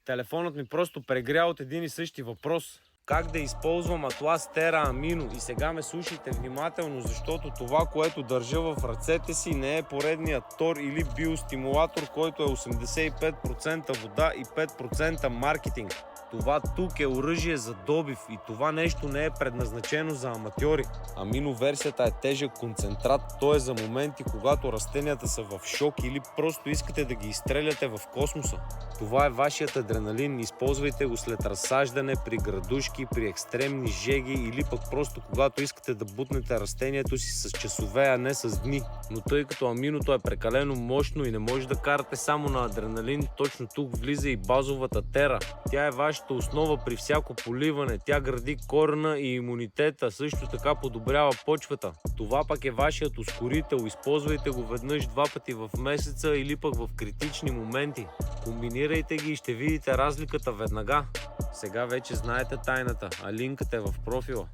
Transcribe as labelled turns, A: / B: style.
A: Телефонът ми просто прегря от един и същи въпрос. Как да използвам Атлас Тера Амино? И сега ме слушайте внимателно, защото това, което държа в ръцете си, не е поредният тор или биостимулатор, който е 85% вода и 5% маркетинг. Това тук е оръжие за добив и това нещо не е предназначено за аматьори. Амино версията е тежък концентрат, то е за моменти, когато растенията са в шок или просто искате да ги изстреляте в космоса. Това е вашият адреналин, използвайте го след разсаждане, при градушки, при екстремни жеги или пък просто когато искате да бутнете растението си с часове, а не с дни. Но тъй като аминото е прекалено мощно и не може да карате само на адреналин, точно тук влиза и базовата Тера. Тя е вашата основа при всяко поливане, тя гради корена и имунитета, също така подобрява почвата. Това пък е вашият ускорител, използвайте го веднъж 2 пъти в месеца или пък в критични моменти. Комбинирайте ги и ще видите разликата веднага. Сега вече знаете тайната, а линкът е в профила.